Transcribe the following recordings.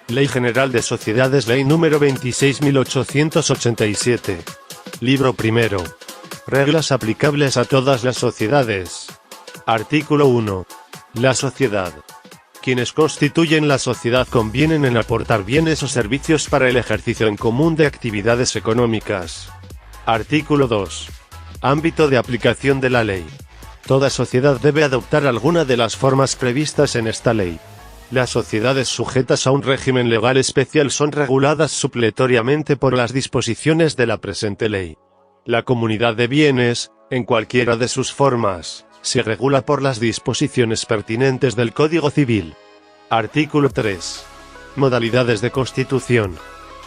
Ley General de Sociedades, Ley número 26.887. Libro primero. Reglas aplicables a todas las sociedades. Artículo 1. La sociedad. Quienes constituyen la sociedad convienen en aportar bienes o servicios para el ejercicio en común de actividades económicas. Artículo 2. Ámbito de aplicación de la ley. Toda sociedad debe adoptar alguna de las formas previstas en esta ley. Las sociedades sujetas a un régimen legal especial son reguladas supletoriamente por las disposiciones de la presente ley. La comunidad de bienes, en cualquiera de sus formas, se regula por las disposiciones pertinentes del Código Civil. Artículo 3. Modalidades de constitución.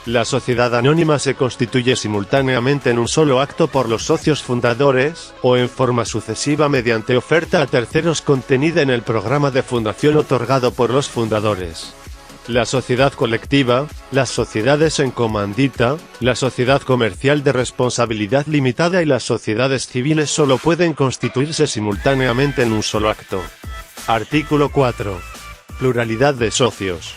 La sociedad anónima se constituye simultáneamente en un solo acto por los socios fundadores, o en forma sucesiva mediante oferta a terceros contenida en el programa de fundación otorgado por los fundadores. La sociedad colectiva, las sociedades en comandita, la sociedad comercial de responsabilidad limitada y las sociedades civiles solo pueden constituirse simultáneamente en un solo acto. Artículo 4. Pluralidad de socios.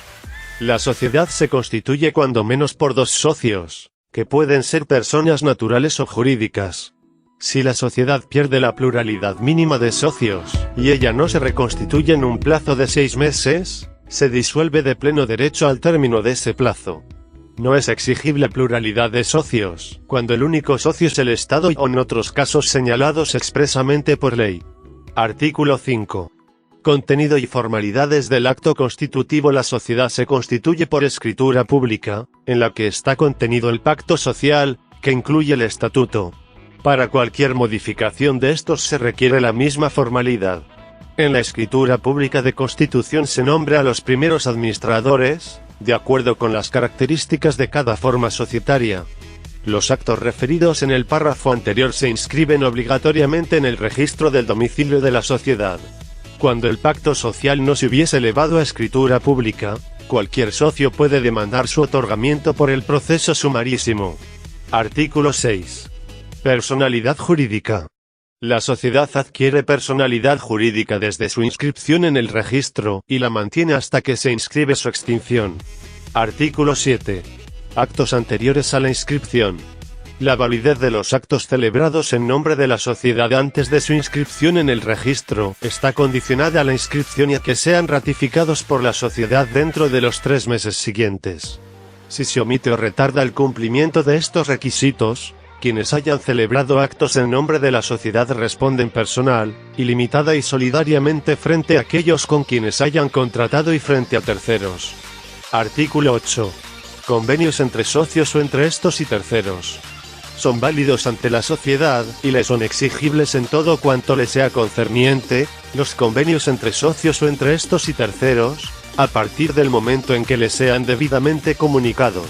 La sociedad se constituye cuando menos por dos socios, que pueden ser personas naturales o jurídicas. Si la sociedad pierde la pluralidad mínima de socios, y ella no se reconstituye en un plazo de 6 meses, se disuelve de pleno derecho al término de ese plazo. No es exigible pluralidad de socios, cuando el único socio es el Estado o en otros casos señalados expresamente por ley. Artículo 5. Contenido y formalidades del acto constitutivo. La sociedad se constituye por escritura pública, en la que está contenido el pacto social, que incluye el estatuto. Para cualquier modificación de estos se requiere la misma formalidad. En la escritura pública de constitución se nombra a los primeros administradores, de acuerdo con las características de cada forma societaria. Los actos referidos en el párrafo anterior se inscriben obligatoriamente en el registro del domicilio de la sociedad. Cuando el pacto social no se hubiese elevado a escritura pública, cualquier socio puede demandar su otorgamiento por el proceso sumarísimo. Artículo 6. Personalidad jurídica. La sociedad adquiere personalidad jurídica desde su inscripción en el registro, y la mantiene hasta que se inscribe su extinción. Artículo 7. Actos anteriores a la inscripción. La validez de los actos celebrados en nombre de la sociedad antes de su inscripción en el registro está condicionada a la inscripción y a que sean ratificados por la sociedad dentro de los 3 meses siguientes. Si se omite o retarda el cumplimiento de estos requisitos, quienes hayan celebrado actos en nombre de la sociedad responden personal, ilimitada y solidariamente frente a aquellos con quienes hayan contratado y frente a terceros. Artículo 8. Convenios entre socios o entre estos y terceros. Son válidos ante la sociedad, y le son exigibles en todo cuanto le sea concerniente, los convenios entre socios o entre estos y terceros, a partir del momento en que les sean debidamente comunicados.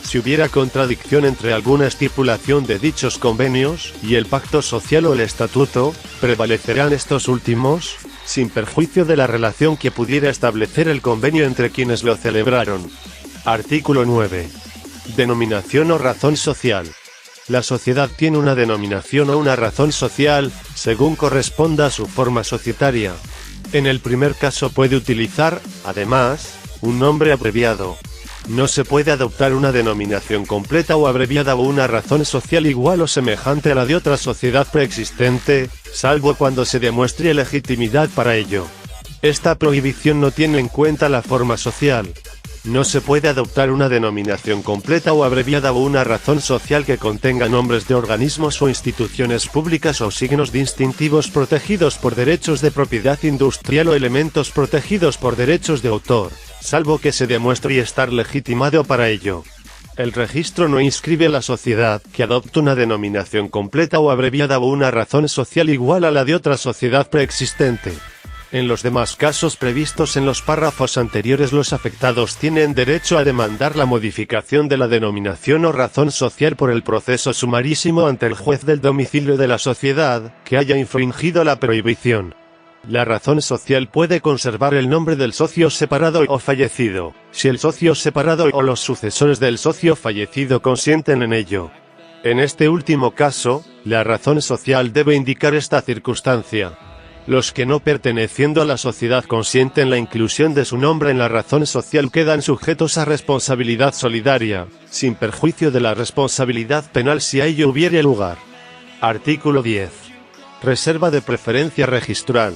Si hubiera contradicción entre alguna estipulación de dichos convenios, y el pacto social o el estatuto, prevalecerán estos últimos, sin perjuicio de la relación que pudiera establecer el convenio entre quienes lo celebraron. Artículo 9. Denominación o razón social. La sociedad tiene una denominación o una razón social, según corresponda a su forma societaria. En el primer caso puede utilizar, además, un nombre abreviado. No se puede adoptar una denominación completa o abreviada o una razón social igual o semejante a la de otra sociedad preexistente, salvo cuando se demuestre legitimidad para ello. Esta prohibición no tiene en cuenta la forma social. No se puede adoptar una denominación completa o abreviada o una razón social que contenga nombres de organismos o instituciones públicas o signos distintivos protegidos por derechos de propiedad industrial o elementos protegidos por derechos de autor, salvo que se demuestre estar legitimado para ello. El registro no inscribe a la sociedad que adopte una denominación completa o abreviada o una razón social igual a la de otra sociedad preexistente. En los demás casos previstos en los párrafos anteriores, los afectados tienen derecho a demandar la modificación de la denominación o razón social por el proceso sumarísimo ante el juez del domicilio de la sociedad, que haya infringido la prohibición. La razón social puede conservar el nombre del socio separado o fallecido, si el socio separado o los sucesores del socio fallecido consienten en ello. En este último caso, la razón social debe indicar esta circunstancia. Los que no perteneciendo a la sociedad consienten la inclusión de su nombre en la razón social quedan sujetos a responsabilidad solidaria, sin perjuicio de la responsabilidad penal si a ello hubiere lugar. Artículo 10. Reserva de preferencia registral.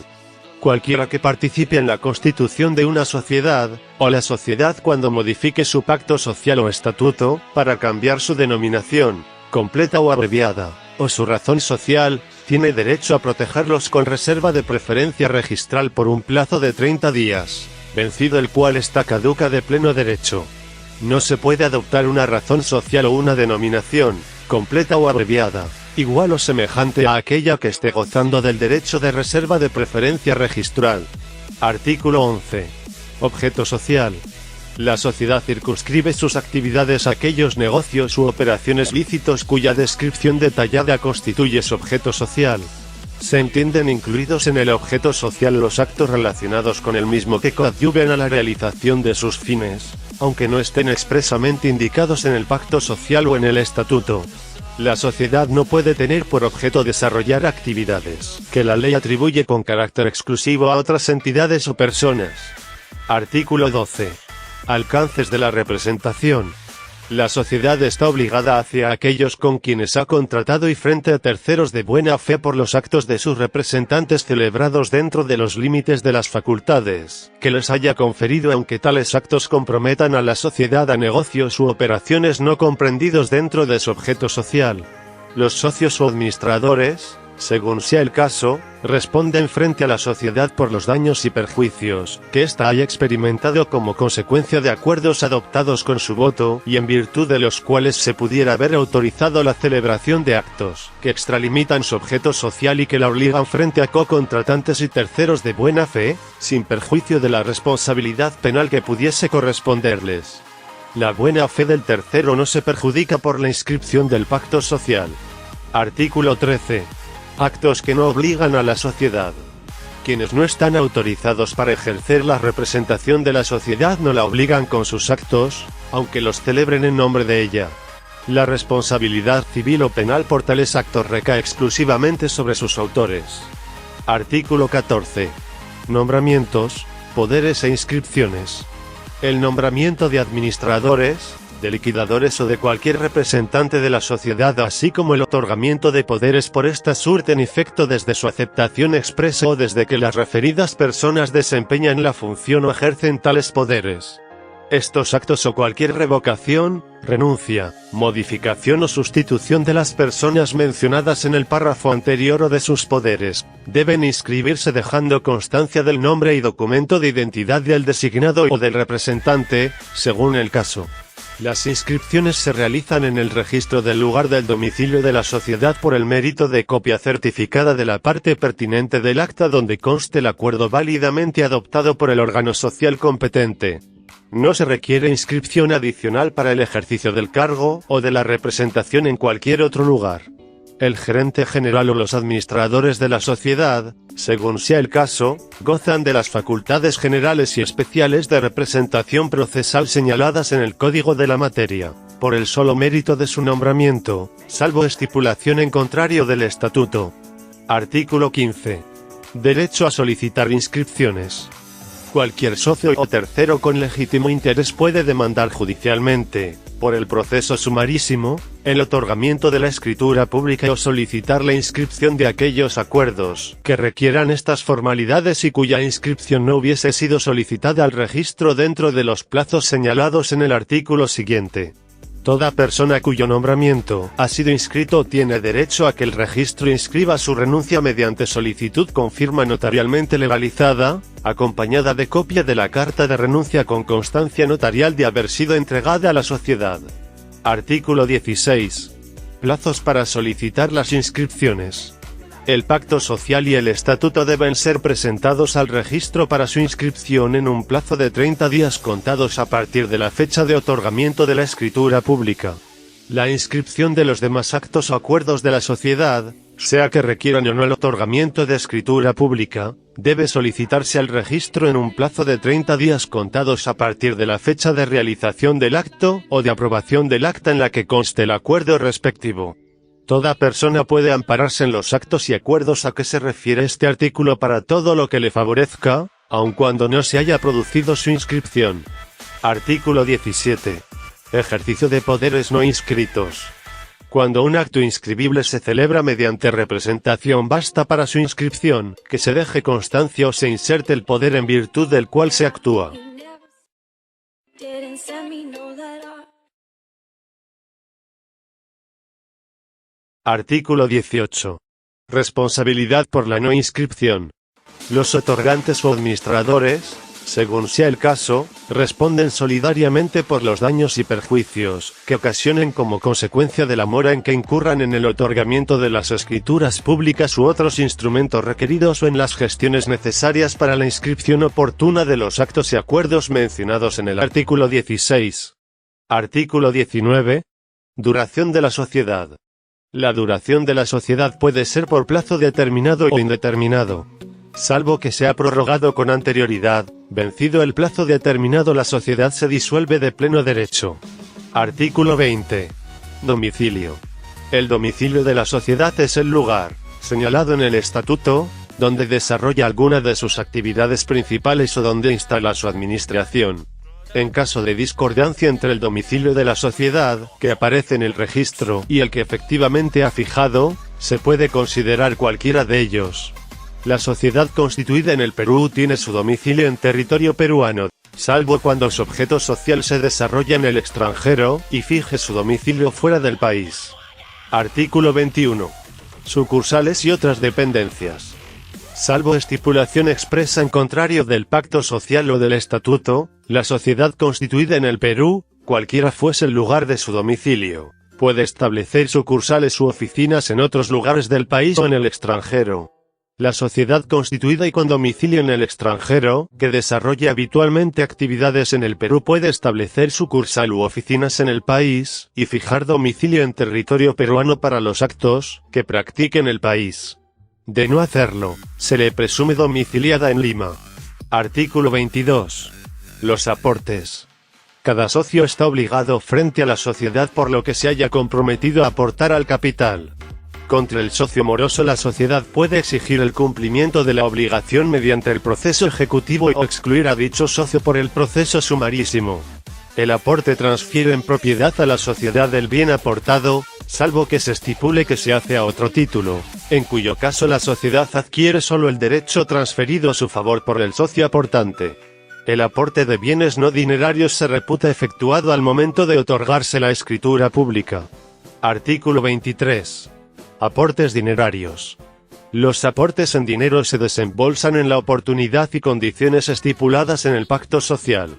Cualquiera que participe en la constitución de una sociedad, o la sociedad cuando modifique su pacto social o estatuto, para cambiar su denominación, completa o abreviada, o su razón social, tiene derecho a protegerlos con reserva de preferencia registral por un plazo de 30 días, vencido el cual está caduca de pleno derecho. No se puede adoptar una razón social o una denominación, completa o abreviada, igual o semejante a aquella que esté gozando del derecho de reserva de preferencia registral. Artículo 11. Objeto social. La sociedad circunscribe sus actividades a aquellos negocios u operaciones lícitos cuya descripción detallada constituye su objeto social. Se entienden incluidos en el objeto social los actos relacionados con el mismo que coadyuven a la realización de sus fines, aunque no estén expresamente indicados en el pacto social o en el estatuto. La sociedad no puede tener por objeto desarrollar actividades que la ley atribuye con carácter exclusivo a otras entidades o personas. Artículo 12. Alcances de la representación. La sociedad está obligada hacia aquellos con quienes ha contratado y frente a terceros de buena fe por los actos de sus representantes celebrados dentro de los límites de las facultades que les haya conferido, aunque tales actos comprometan a la sociedad a negocios u operaciones no comprendidos dentro de su objeto social. Los socios o administradores, según sea el caso, responden frente a la sociedad por los daños y perjuicios que ésta haya experimentado como consecuencia de acuerdos adoptados con su voto y en virtud de los cuales se pudiera haber autorizado la celebración de actos que extralimitan su objeto social y que la obligan frente a co-contratantes y terceros de buena fe, sin perjuicio de la responsabilidad penal que pudiese corresponderles. La buena fe del tercero no se perjudica por la inscripción del pacto social. Artículo 13. Actos que no obligan a la sociedad. Quienes no están autorizados para ejercer la representación de la sociedad no la obligan con sus actos, aunque los celebren en nombre de ella. La responsabilidad civil o penal por tales actos recae exclusivamente sobre sus autores. Artículo 14. Nombramientos, poderes e inscripciones. El nombramiento de administradores, de liquidadores o de cualquier representante de la sociedad, así como el otorgamiento de poderes por esta surten efecto desde su aceptación expresa o desde que las referidas personas desempeñan la función o ejercen tales poderes. Estos actos o cualquier revocación, renuncia, modificación o sustitución de las personas mencionadas en el párrafo anterior o de sus poderes, deben inscribirse dejando constancia del nombre y documento de identidad del designado o del representante, según el caso. Las inscripciones se realizan en el registro del lugar del domicilio de la sociedad por el mérito de copia certificada de la parte pertinente del acta donde conste el acuerdo válidamente adoptado por el órgano social competente. No se requiere inscripción adicional para el ejercicio del cargo o de la representación en cualquier otro lugar. El gerente general o los administradores de la sociedad, según sea el caso, gozan de las facultades generales y especiales de representación procesal señaladas en el Código de la materia, por el solo mérito de su nombramiento, salvo estipulación en contrario del Estatuto. Artículo 15. Derecho a solicitar inscripciones. Cualquier socio o tercero con legítimo interés puede demandar judicialmente, por el proceso sumarísimo, el otorgamiento de la escritura pública o solicitar la inscripción de aquellos acuerdos que requieran estas formalidades y cuya inscripción no hubiese sido solicitada al registro dentro de los plazos señalados en el artículo siguiente. Toda persona cuyo nombramiento ha sido inscrito tiene derecho a que el registro inscriba su renuncia mediante solicitud con firma notarialmente legalizada, acompañada de copia de la carta de renuncia con constancia notarial de haber sido entregada a la sociedad. Artículo 16. Plazos para solicitar las inscripciones. El pacto social y el estatuto deben ser presentados al registro para su inscripción en un plazo de 30 días contados a partir de la fecha de otorgamiento de la escritura pública. La inscripción de los demás actos o acuerdos de la sociedad, sea que requieran o no el otorgamiento de escritura pública, debe solicitarse al registro en un plazo de 30 días contados a partir de la fecha de realización del acto o de aprobación del acta en la que conste el acuerdo respectivo. Toda persona puede ampararse en los actos y acuerdos a que se refiere este artículo para todo lo que le favorezca, aun cuando no se haya producido su inscripción. Artículo 17. Ejercicio de poderes no inscritos. Cuando un acto inscribible se celebra mediante representación basta para su inscripción, que se deje constancia o se inserte el poder en virtud del cual se actúa. Artículo 18. Responsabilidad por la no inscripción. Los otorgantes o administradores, según sea el caso, responden solidariamente por los daños y perjuicios que ocasionen como consecuencia de la mora en que incurran en el otorgamiento de las escrituras públicas u otros instrumentos requeridos o en las gestiones necesarias para la inscripción oportuna de los actos y acuerdos mencionados en el artículo 16. Artículo 19. Duración de la sociedad. La duración de la sociedad puede ser por plazo determinado o indeterminado. Salvo que sea prorrogado con anterioridad, vencido el plazo determinado, la sociedad se disuelve de pleno derecho. Artículo 20. Domicilio. El domicilio de la sociedad es el lugar, señalado en el estatuto, donde desarrolla alguna de sus actividades principales o donde instala su administración. En caso de discordancia entre el domicilio de la sociedad, que aparece en el registro, y el que efectivamente ha fijado, se puede considerar cualquiera de ellos. La sociedad constituida en el Perú tiene su domicilio en territorio peruano, salvo cuando su objeto social se desarrolla en el extranjero, y fije su domicilio fuera del país. Artículo 21. Sucursales y otras dependencias. Salvo estipulación expresa en contrario del pacto social o del estatuto, la sociedad constituida en el Perú, cualquiera fuese el lugar de su domicilio, puede establecer sucursales u oficinas en otros lugares del país o en el extranjero. La sociedad constituida y con domicilio en el extranjero, que desarrolle habitualmente actividades en el Perú, puede establecer sucursal u oficinas en el país, y fijar domicilio en territorio peruano para los actos que practique en el país. De no hacerlo, se le presume domiciliada en Lima. Artículo 22. Los aportes. Cada socio está obligado frente a la sociedad por lo que se haya comprometido a aportar al capital. Contra el socio moroso la sociedad puede exigir el cumplimiento de la obligación mediante el proceso ejecutivo o excluir a dicho socio por el proceso sumarísimo. El aporte transfiere en propiedad a la sociedad el bien aportado, salvo que se estipule que se hace a otro título, en cuyo caso la sociedad adquiere solo el derecho transferido a su favor por el socio aportante. El aporte de bienes no dinerarios se reputa efectuado al momento de otorgarse la escritura pública. Artículo 23. Aportes dinerarios. Los aportes en dinero se desembolsan en la oportunidad y condiciones estipuladas en el pacto social.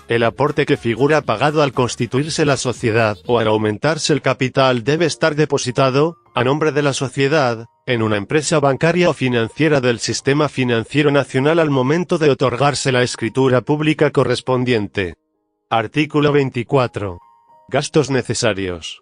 El aporte que figura pagado al constituirse la sociedad o al aumentarse el capital debe estar depositado, a nombre de la sociedad, en una empresa bancaria o financiera del sistema financiero nacional al momento de otorgarse la escritura pública correspondiente. Artículo 24. Gastos necesarios.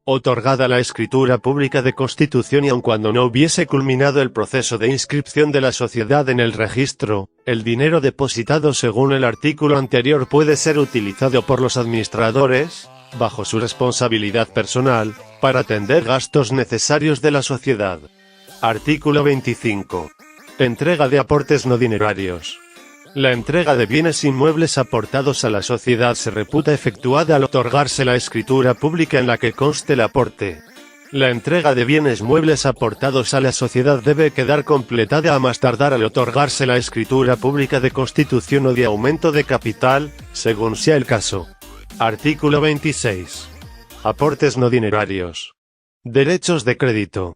Otorgada la escritura pública de constitución y aun cuando no hubiese culminado el proceso de inscripción de la sociedad en el registro, el dinero depositado según el artículo anterior puede ser utilizado por los administradores, bajo su responsabilidad personal, para atender gastos necesarios de la sociedad. Artículo 25. Entrega de aportes no dinerarios. La entrega de bienes inmuebles aportados a la sociedad se reputa efectuada al otorgarse la escritura pública en la que conste el aporte. La entrega de bienes muebles aportados a la sociedad debe quedar completada a más tardar al otorgarse la escritura pública de constitución o de aumento de capital, según sea el caso. Artículo 26. Aportes no dinerarios. Derechos de crédito.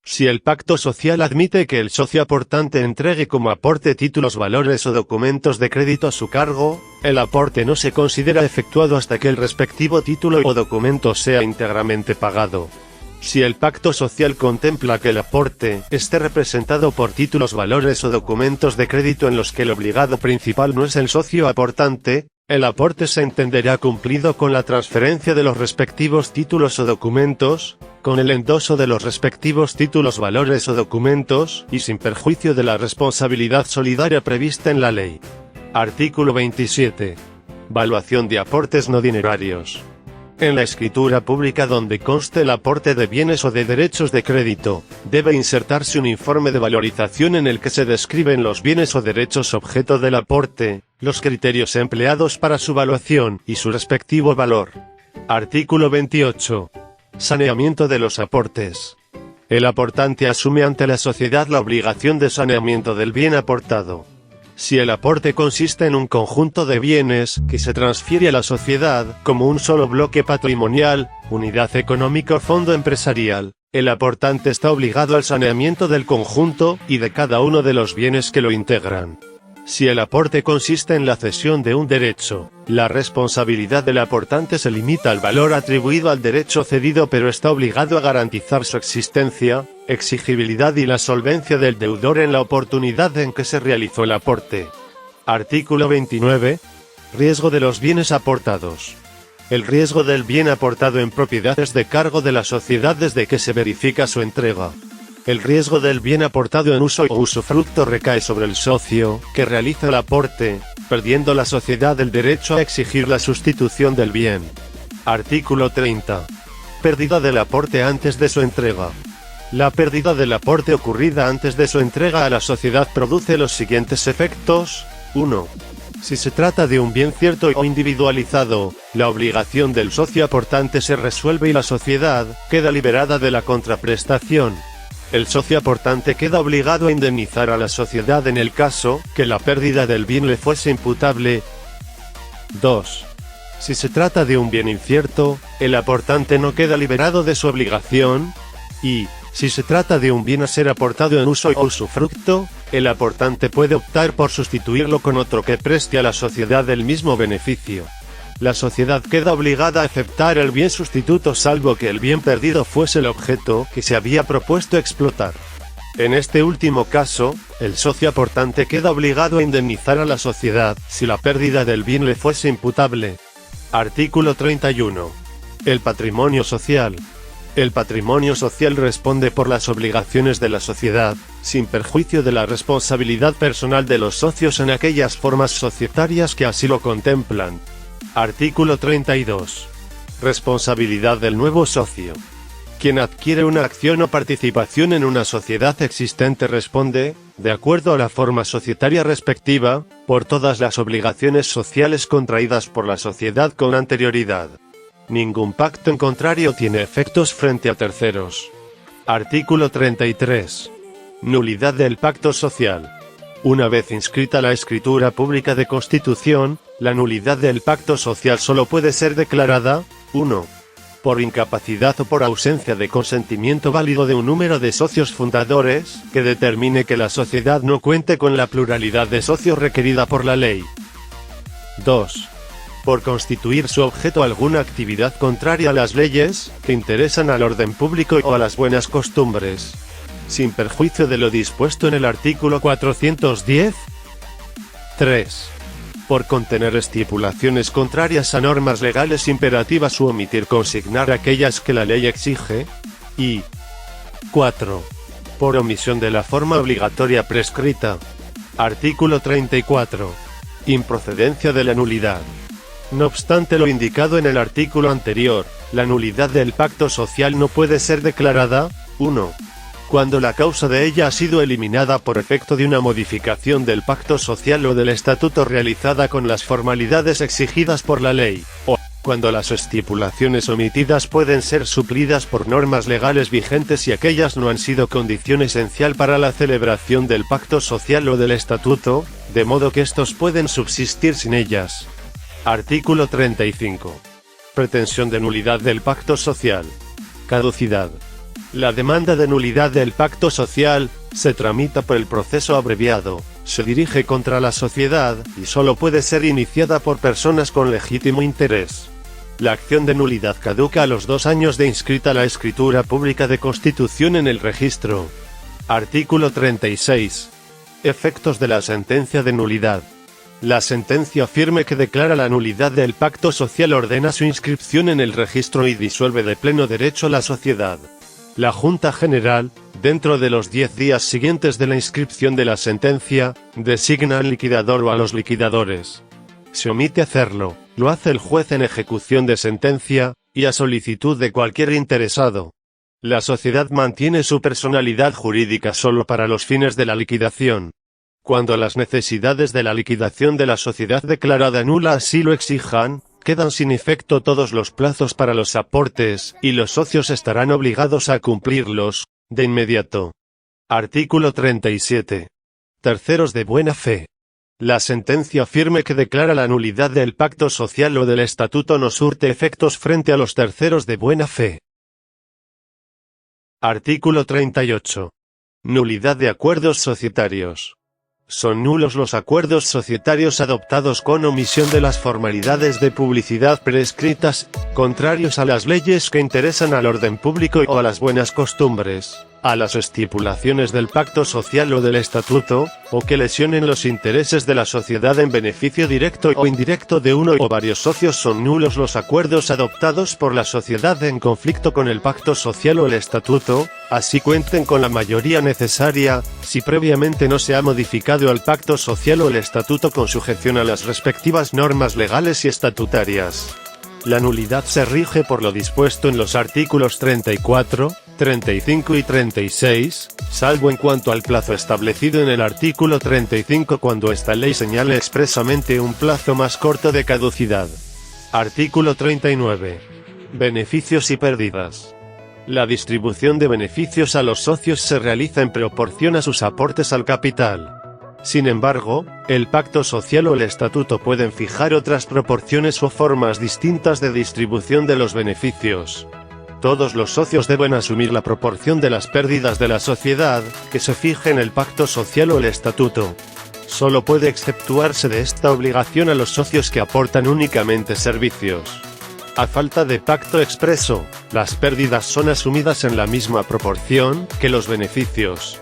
Si el pacto social admite que el socio aportante entregue como aporte títulos, valores o documentos de crédito a su cargo, el aporte no se considera efectuado hasta que el respectivo título o documento sea íntegramente pagado. Si el pacto social contempla que el aporte esté representado por títulos, valores o documentos de crédito en los que el obligado principal no es el socio aportante, el aporte se entenderá cumplido con la transferencia de los respectivos títulos o documentos, con el endoso de los respectivos títulos, valores o documentos, y sin perjuicio de la responsabilidad solidaria prevista en la ley. Artículo 27. Valuación de aportes no dinerarios. En la escritura pública donde conste el aporte de bienes o de derechos de crédito, debe insertarse un informe de valorización en el que se describen los bienes o derechos objeto del aporte, los criterios empleados para su valuación y su respectivo valor. Artículo 28. Saneamiento de los aportes. El aportante asume ante la sociedad la obligación de saneamiento del bien aportado. Si el aporte consiste en un conjunto de bienes que se transfiere a la sociedad como un solo bloque patrimonial, unidad económica o fondo empresarial, el aportante está obligado al saneamiento del conjunto y de cada uno de los bienes que lo integran. Si el aporte consiste en la cesión de un derecho, la responsabilidad del aportante se limita al valor atribuido al derecho cedido, pero está obligado a garantizar su existencia, exigibilidad y la solvencia del deudor en la oportunidad en que se realizó el aporte. Artículo 29. Riesgo de los bienes aportados. El riesgo del bien aportado en propiedad es de cargo de la sociedad desde que se verifica su entrega. El riesgo del bien aportado en uso o usufructo recae sobre el socio, que realiza el aporte, perdiendo la sociedad el derecho a exigir la sustitución del bien. Artículo 30. Pérdida del aporte antes de su entrega. La pérdida del aporte ocurrida antes de su entrega a la sociedad produce los siguientes efectos. 1. Si se trata de un bien cierto o individualizado, la obligación del socio aportante se resuelve y la sociedad queda liberada de la contraprestación. El socio aportante queda obligado a indemnizar a la sociedad en el caso que la pérdida del bien le fuese imputable. 2. Si se trata de un bien incierto, el aportante no queda liberado de su obligación. Y, si se trata de un bien a ser aportado en uso o usufructo, el aportante puede optar por sustituirlo con otro que preste a la sociedad el mismo beneficio. La sociedad queda obligada a aceptar el bien sustituto salvo que el bien perdido fuese el objeto que se había propuesto explotar. En este último caso, el socio aportante queda obligado a indemnizar a la sociedad si la pérdida del bien le fuese imputable. Artículo 31. El patrimonio social. El patrimonio social responde por las obligaciones de la sociedad, sin perjuicio de la responsabilidad personal de los socios en aquellas formas societarias que así lo contemplan. Artículo 32. Responsabilidad del nuevo socio. Quien adquiere una acción o participación en una sociedad existente responde, de acuerdo a la forma societaria respectiva, por todas las obligaciones sociales contraídas por la sociedad con anterioridad. Ningún pacto en contrario tiene efectos frente a terceros. Artículo 33. Nulidad del pacto social. Una vez inscrita la escritura pública de constitución, la nulidad del pacto social solo puede ser declarada, 1. Por incapacidad o por ausencia de consentimiento válido de un número de socios fundadores, que determine que la sociedad no cuente con la pluralidad de socios requerida por la ley. 2. Por constituir su objeto alguna actividad contraria a las leyes, que interesan al orden público o a las buenas costumbres, sin perjuicio de lo dispuesto en el artículo 410. 3. Por contener estipulaciones contrarias a normas legales imperativas u omitir consignar aquellas que la ley exige. Y 4. Por omisión de la forma obligatoria prescrita. Artículo 34. Improcedencia de la nulidad. No obstante lo indicado en el artículo anterior, la nulidad del pacto social no puede ser declarada, 1. Cuando la causa de ella ha sido eliminada por efecto de una modificación del pacto social o del estatuto realizada con las formalidades exigidas por la ley, o cuando las estipulaciones omitidas pueden ser suplidas por normas legales vigentes y aquellas no han sido condición esencial para la celebración del pacto social o del estatuto, de modo que estos pueden subsistir sin ellas. Artículo 35. Pretensión de nulidad del pacto social. Caducidad. La demanda de nulidad del pacto social se tramita por el proceso abreviado, se dirige contra la sociedad y solo puede ser iniciada por personas con legítimo interés. La acción de nulidad caduca a los 2 años de inscrita la escritura pública de constitución en el registro. Artículo 36. Efectos de la sentencia de nulidad. La sentencia firme que declara la nulidad del pacto social ordena su inscripción en el registro y disuelve de pleno derecho la sociedad. La Junta General, dentro de los 10 días siguientes de la inscripción de la sentencia, designa al liquidador o a los liquidadores. Si omite hacerlo, lo hace el juez en ejecución de sentencia, y a solicitud de cualquier interesado. La sociedad mantiene su personalidad jurídica solo para los fines de la liquidación. Cuando las necesidades de la liquidación de la sociedad declarada nula así lo exijan, quedan sin efecto todos los plazos para los aportes, y los socios estarán obligados a cumplirlos, de inmediato. Artículo 37. Terceros de buena fe. La sentencia firme que declara la nulidad del pacto social o del estatuto no surte efectos frente a los terceros de buena fe. Artículo 38. Nulidad de acuerdos societarios. Son nulos los acuerdos societarios adoptados con omisión de las formalidades de publicidad prescritas, contrarios a las leyes que interesan al orden público o a las buenas costumbres, a las estipulaciones del pacto social o del estatuto, o que lesionen los intereses de la sociedad en beneficio directo o indirecto de uno o varios socios. Son nulos los acuerdos adoptados por la sociedad en conflicto con el pacto social o el estatuto, así cuenten con la mayoría necesaria, si previamente no se ha modificado el pacto social o el estatuto con sujeción a las respectivas normas legales y estatutarias. La nulidad se rige por lo dispuesto en los artículos 34, 35 y 36, salvo en cuanto al plazo establecido en el artículo 35 cuando esta ley señale expresamente un plazo más corto de caducidad. Artículo 39. Beneficios y pérdidas. La distribución de beneficios a los socios se realiza en proporción a sus aportes al capital. Sin embargo, el pacto social o el estatuto pueden fijar otras proporciones o formas distintas de distribución de los beneficios. Todos los socios deben asumir la proporción de las pérdidas de la sociedad, que se fije en el pacto social o el estatuto. Solo puede exceptuarse de esta obligación a los socios que aportan únicamente servicios. A falta de pacto expreso, las pérdidas son asumidas en la misma proporción que los beneficios.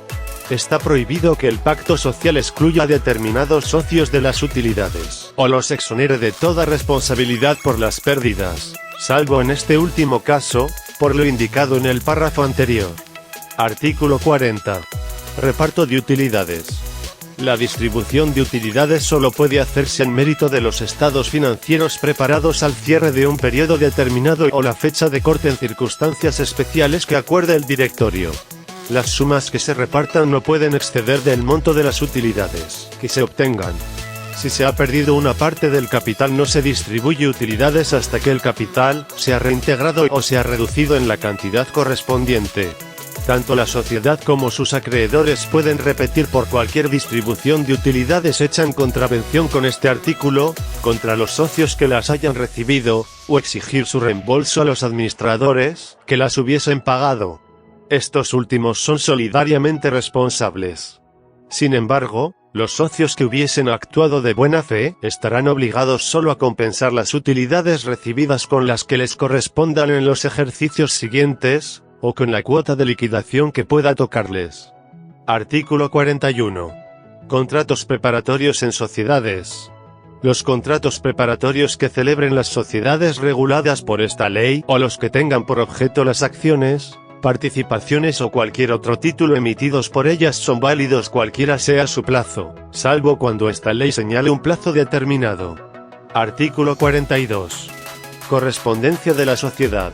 Está prohibido que el pacto social excluya a determinados socios de las utilidades, o los exonere de toda responsabilidad por las pérdidas, salvo en este último caso, por lo indicado en el párrafo anterior. Artículo 40. Reparto de utilidades. La distribución de utilidades solo puede hacerse en mérito de los estados financieros preparados al cierre de un periodo determinado o la fecha de corte en circunstancias especiales que acuerde el directorio. Las sumas que se repartan no pueden exceder del monto de las utilidades que se obtengan. Si se ha perdido una parte del capital no se distribuye utilidades hasta que el capital sea reintegrado o sea reducido en la cantidad correspondiente. Tanto la sociedad como sus acreedores pueden repetir por cualquier distribución de utilidades hecha en contravención con este artículo, contra los socios que las hayan recibido, o exigir su reembolso a los administradores que las hubiesen pagado. Estos últimos son solidariamente responsables. Sin embargo, los socios que hubiesen actuado de buena fe estarán obligados solo a compensar las utilidades recibidas con las que les correspondan en los ejercicios siguientes, o con la cuota de liquidación que pueda tocarles. Artículo 41. Contratos preparatorios en sociedades. Los contratos preparatorios que celebren las sociedades reguladas por esta ley, o los que tengan por objeto las acciones, participaciones o cualquier otro título emitidos por ellas son válidos cualquiera sea su plazo, salvo cuando esta ley señale un plazo determinado. Artículo 42. Correspondencia de la sociedad.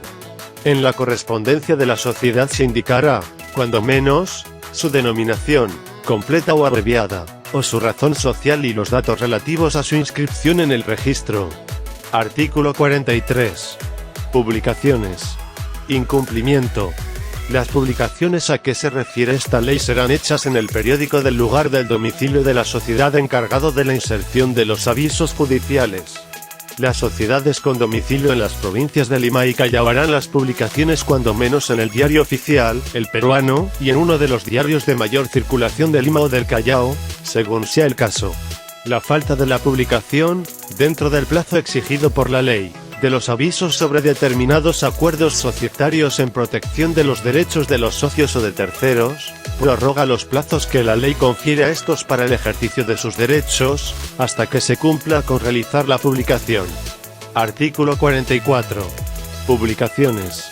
En la correspondencia de la sociedad se indicará, cuando menos, su denominación, completa o abreviada, o su razón social y los datos relativos a su inscripción en el registro. Artículo 43. Publicaciones. Incumplimiento. Las publicaciones a que se refiere esta ley serán hechas en el periódico del lugar del domicilio de la sociedad encargado de la inserción de los avisos judiciales. Las sociedades con domicilio en las provincias de Lima y Callao harán las publicaciones cuando menos en el Diario Oficial, El Peruano, y en uno de los diarios de mayor circulación de Lima o del Callao, según sea el caso. La falta de la publicación, dentro del plazo exigido por la ley, de los avisos sobre determinados acuerdos societarios en protección de los derechos de los socios o de terceros, prorroga los plazos que la ley confiere a estos para el ejercicio de sus derechos, hasta que se cumpla con realizar la publicación. Artículo 44. Publicaciones.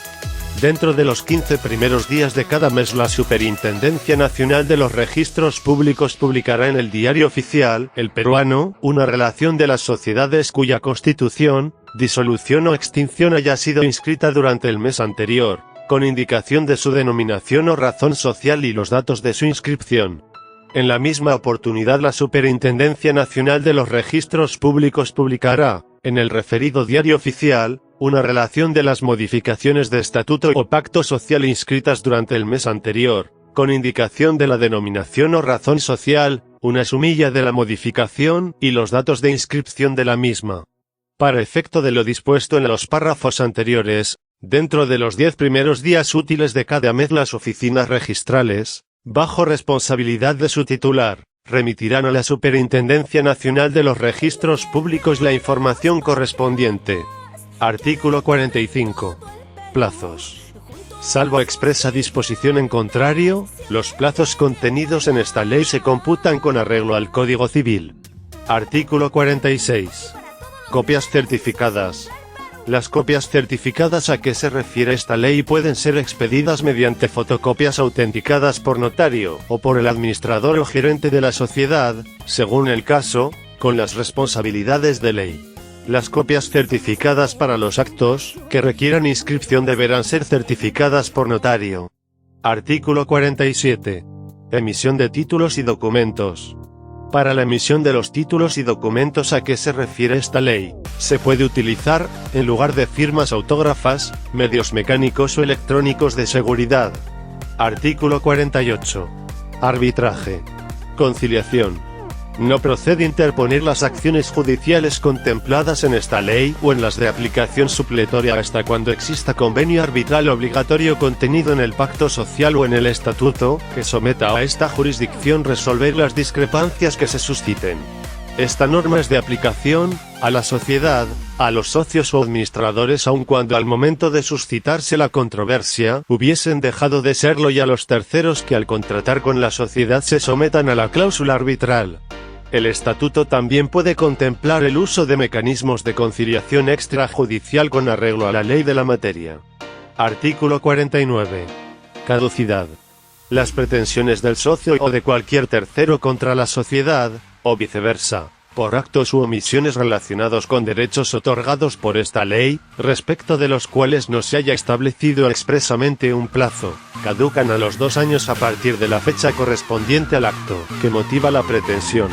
Dentro de los 15 primeros días de cada mes la Superintendencia Nacional de los Registros Públicos publicará en el Diario Oficial, el peruano, una relación de las sociedades cuya constitución, disolución o extinción haya sido inscrita durante el mes anterior, con indicación de su denominación o razón social y los datos de su inscripción. En la misma oportunidad la Superintendencia Nacional de los Registros Públicos publicará, en el referido Diario Oficial, una relación de las modificaciones de estatuto o pacto social inscritas durante el mes anterior, con indicación de la denominación o razón social, una sumilla de la modificación y los datos de inscripción de la misma. Para efecto de lo dispuesto en los párrafos anteriores, dentro de los 10 primeros días útiles de cada mes las oficinas registrales, bajo responsabilidad de su titular, remitirán a la Superintendencia Nacional de los Registros Públicos la información correspondiente. Artículo 45. Plazos. Salvo expresa disposición en contrario, los plazos contenidos en esta ley se computan con arreglo al Código Civil. Artículo 46. Copias certificadas. Las copias certificadas a que se refiere esta ley pueden ser expedidas mediante fotocopias autenticadas por notario, o por el administrador o gerente de la sociedad, según el caso, con las responsabilidades de ley. Las copias certificadas para los actos que requieran inscripción deberán ser certificadas por notario. Artículo 47. Emisión de títulos y documentos. Para la emisión de los títulos y documentos a que se refiere esta ley, se puede utilizar, en lugar de firmas autógrafas, medios mecánicos o electrónicos de seguridad. Artículo 48. Arbitraje. Conciliación. No procede interponer las acciones judiciales contempladas en esta ley o en las de aplicación supletoria hasta cuando exista convenio arbitral obligatorio contenido en el pacto social o en el estatuto, que someta a esta jurisdicción resolver las discrepancias que se susciten. Esta norma es de aplicación a la sociedad, a los socios o administradores aun cuando al momento de suscitarse la controversia hubiesen dejado de serlo y a los terceros que al contratar con la sociedad se sometan a la cláusula arbitral. El estatuto también puede contemplar el uso de mecanismos de conciliación extrajudicial con arreglo a la ley de la materia. Artículo 49. Caducidad. Las pretensiones del socio o de cualquier tercero contra la sociedad, o viceversa, por actos u omisiones relacionados con derechos otorgados por esta ley, respecto de los cuales no se haya establecido expresamente un plazo, caducan a los 2 años a partir de la fecha correspondiente al acto que motiva la pretensión.